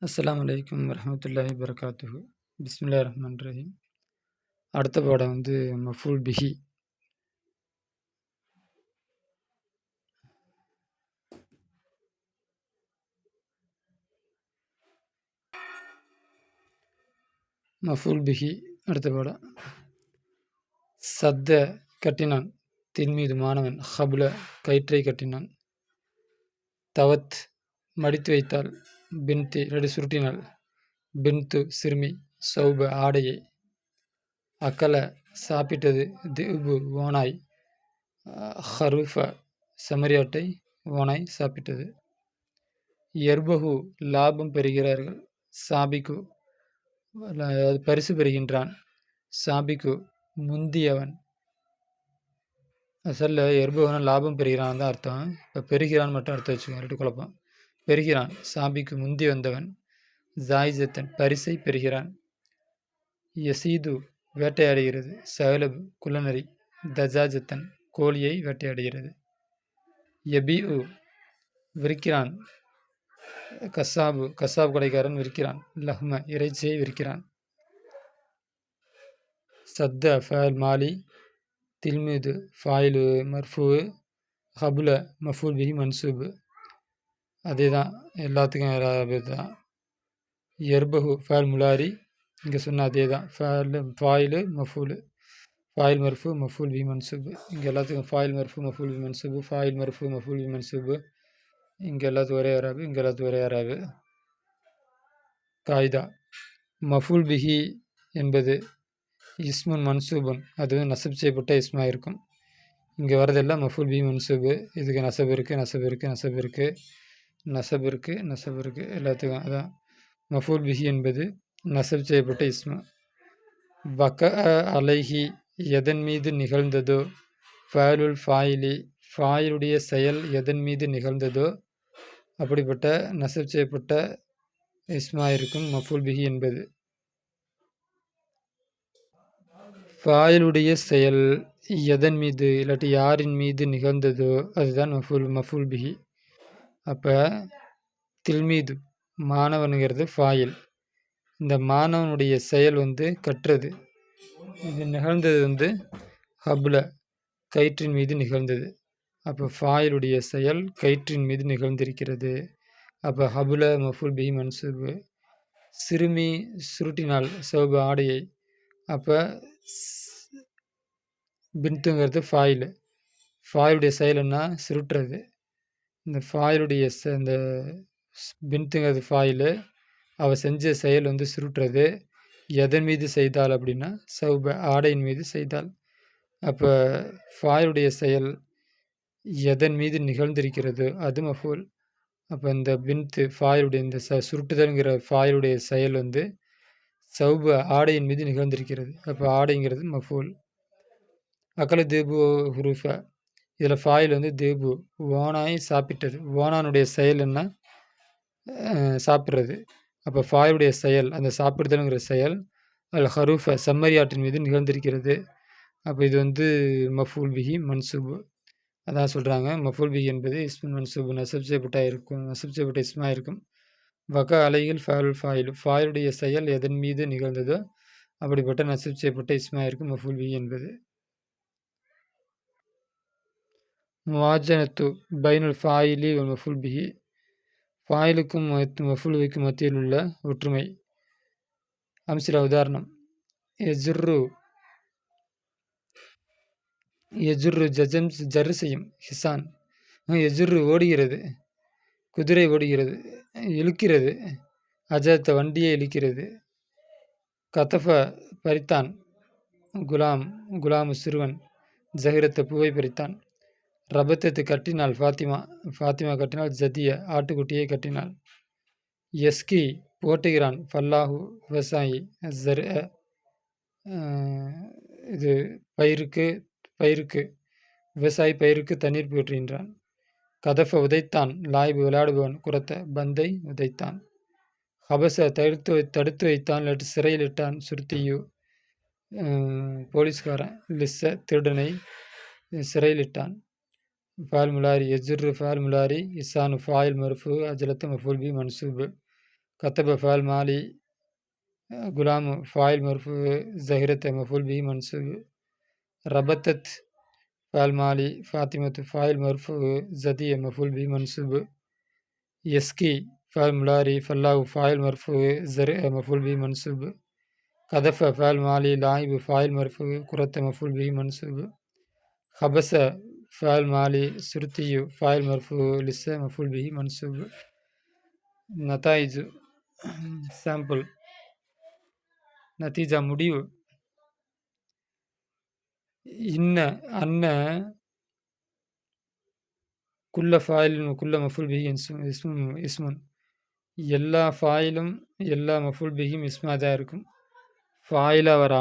அஸ்ஸலாமு அலைக்கும் வரஹ்மத்துல்லாஹி வபரகாத்துஹு. பிஸ்மில்லாஹிர் ரஹ்மானிர் ரஹீம். அடுத்த பாடம் வந்து மஃபூல் பிஹி. மஃபூல் பிஹி அடுத்த பாடம். சத்த கட்டினான், தின்மீது மாணவன். ஹபுல கயிற்றை கட்டினான். தவத் மடித்து வைத்தாள். பின்தி இல்லாட்டி சுருட்டினாள். பின்து சிறுமி. சௌப ஆடையை. அக்கல சாப்பிட்டது. திஉபு ஓனாய். ஹருஃப செம்மறியாட்டை. ஓனாய் சாப்பிட்டது. எர்பஹு லாபம் பெறுகிறார்கள். சாபிக்கு பரிசு பெறுகின்றான். சாபிக்கு முந்தியவன். அசல்ல எர்பஹுனா லாபம் பெறுகிறான் தான் அர்த்தம். இப்போ பெறுகிறான் மட்டும் அர்த்தம் வச்சுக்கோங்க, ரெண்டு குழப்பம். பெறுகிறான். சாபிக்கு முந்தி வந்தவன். ஜாயிசத்தன் பரிசை பெறுகிறான். யசீது வேட்டையாடுகிறது. சகலபு குள்ளநரி. தஜாஜத்தன் கோழியை வேட்டையாடுகிறது. யபிஉ விற்கிறான். கசாப் கடைக்காரன் விற்கிறான். லஹ்ம இறைச்சியை விற்கிறான். சத்த ஃபேல் மாலி. தில்மீது ஃபாயிலு மர்ஃபூ. ஹபுல மஃபூல் பிஹி மன்சூபு. அதே தான் எல்லாத்துக்கும் தான். எர்பஹு ஃபேல் முலாரி. இங்கே சொன்ன அதே தான். ஃபாயிலு மஃபூலு. ஃபாயில் மர்ஃபூ மஃபூல் பிஹி மன்சூபு. இங்கே எல்லாத்துக்கும் ஃபாயில் மர்ஃபூ மஃபூல் பிஹி மன்சூபு. ஃபாயில் மர்ஃபூ மஃபூல் பிஹி மன்சூபு. இங்கே எல்லாத்துக்கும் ஒரே அராபு, இங்கே எல்லாத்துக்கும் ஒரே அராபு. காய்தா மஃபூல் பிஹி என்பது இஸ்முன் மன்சூபுன், அது நசப் செய்யப்பட்ட இஸ்மாக இருக்கும். இங்கே வரதெல்லாம் மஃபூல் பிஹி மன்சூபு. இதுக்கு நசப் இருக்குது, நசப் இருக்குது, நசப் இருக்குது, நசப் இருக்குது, நசப் இருக்குது, எல்லாத்துக்கும் அதான். மஃபூல் பிஹி என்பது நசப் செய்யப்பட்ட இஸ்மு. வக அலைஹி எதன் மீது நிகழ்ந்ததோ. ஃபேலுல் ஃபாயிலி ஃபாயிலுடைய செயல் எதன் மீது நிகழ்ந்ததோ அப்படிப்பட்ட நசப் செய்யப்பட்ட இஸ்மா இருக்கும் மஃபூல் பிஹி என்பது. ஃபாயிலுடைய செயல் எதன் மீது இல்லாட்டி யாரின் மீது நிகழ்ந்ததோ அதுதான் மஃபூல் பிஹி. அப்போ தில்மீது மாணவனுங்கிறது ஃபாயில். இந்த மாணவனுடைய செயல் வந்து கற்றது. இது நிகழ்ந்தது வந்து ஹபுல கயிற்றின் மீது நிகழ்ந்தது. அப்போ ஃபாயிலுடைய செயல் கயிற்றின் மீது நிகழ்ந்திருக்கிறது. அப்போ ஹபுல மஃபூல் பிஹி மன்சூபு. சிறுமி சுருட்டினாள் சௌப ஆடையை. அப்போ பின்துங்கிறது ஃபாயிலு. ஃபாயிலுடைய செயல் என்ன? சுருட்டுறது. இந்த ஃபாயிலுடைய இந்த பின்துங்கிறது ஃபாயிலு. அவள் செஞ்ச செயல் வந்து சுருட்டுறது. எதன் மீது செய்தாள் அப்படின்னா சௌப ஆடையின் மீது செய்தாள். அப்போ ஃபாயிலுடைய செயல் எதன் மீது நிகழ்ந்திருக்கிறது அது மஃபூல். அப்போ இந்த பின்த்து ஃபாயிலுடைய இந்த சுருட்டுதல்ங்கிற ஃபாயிலுடைய செயல் வந்து சௌப ஆடையின் மீது நிகழ்ந்திருக்கிறது. அப்போ ஆடைங்கிறது மஃபூல். அக்கல தேபு ஹுரூஃப. இதில் ஃபாயில் வந்து தேபு ஓனாய் சாப்பிட்டது. ஓனானுடைய செயல் என்ன? சாப்பிட்றது. அப்போ ஃபாயிலுடைய செயல் அந்த சாப்பிடுதல்ங்கிற செயல் அல் ஹரூஃப செம்மறியாட்டின் மீது நிகழ்ந்திருக்கிறது. அப்போ இது வந்து மஃபூல் பிஹி மன்சூபு. அதான் சொல்கிறாங்க மஃபூல் பிஹி என்பது இஸ்முன் மன்சூபு நசப் செய்யப்பட்ட இருக்கும், நசப் செய்யப்பட்ட இஸ்மா இருக்கும். வக அலையில் ஃபேலுல் ஃபாயிலு ஃபாயிலுடைய செயல் எதன் மீது நிகழ்ந்ததோ அப்படிப்பட்ட நசப் செய்யப்பட்ட இஸ்மா இருக்கும் மஃபூல் பிஹி என்பது. முவாஜனத்து பைனுல் ஃபாயிலி வல் மஃபூல் பிஹி. ஃபாயிலுக்கும் மஃபூல் பிஹிக்கும் மத்தியில் உள்ள ஒற்றுமை. அம்சிலா உதாரணம். எஜுர்ரு ஜஜம் ஜர்ரு செய்யும். ஹிசான் எஜுர்ரு ஓடுகிறது. குதிரை ஓடுகிறது, இழுக்கிறது. அஜத்த வண்டியை இழுக்கிறது. கதஃப பறித்தான். குலாமு சிறுவன். ஜஹிரத்த பூவை பறித்தான். ரபத்தத்து கட்டினாள் ஃபாத்திமா கட்டினாள். ஜதிய ஆட்டுக்குட்டியை கட்டினாள். எஸ்கி போட்டுகிறான். ஃபல்லாஹு விவசாயி. ஜர் இது பயிருக்கு விவசாயி பயிருக்கு தண்ணீர் போற்றுகின்றான். கதஃப உதைத்தான். லாய்பு விளையாடுபவன். குரத்த பந்தை உதைத்தான். ஹபச தடுத்து வைத்தான் இல்லாட்டி சிறையில் இட்டான். சுருத்தியு போலீஸ்காரன். லிஸ்ஸ திருடனை சிறையில் இட்டான். ஃபால் முலாரி எஜுர்ரு ஃபால் முலாரி. இசானு ஃபாயில் மர்ஃபு. அஜலத்து மஃபூல் பிஹி மன்சூபு. كتب فاعل مالي غلام فاعل مرفوع زهرة مفعول به منصوب ربطت فاعل مالي فاطمة فاعل مرفوع زدية مفعول به منصوب يسقي فاعل مضارع فالله فاعل مرفوع زرع مفعول به منصوب قذف فاعل مالي لاعب فاعل مرفوع كرة مفعول به منصوب خبث فاعل مالي سرتي فاعل مرفوع لسه مفعول به منصوب نتائج sample நத்தீஜா முடிவு இன்ன அன்ன குல்ல ஃபாயிலின் குல்ல மஃபுல் பிஹி இஸ்முன் எல்லா ஃபாயிலும் எல்லா மஃபுல் பிஹியும் இஸ்மாக தான் இருக்கும் ஃபாயிலாக வர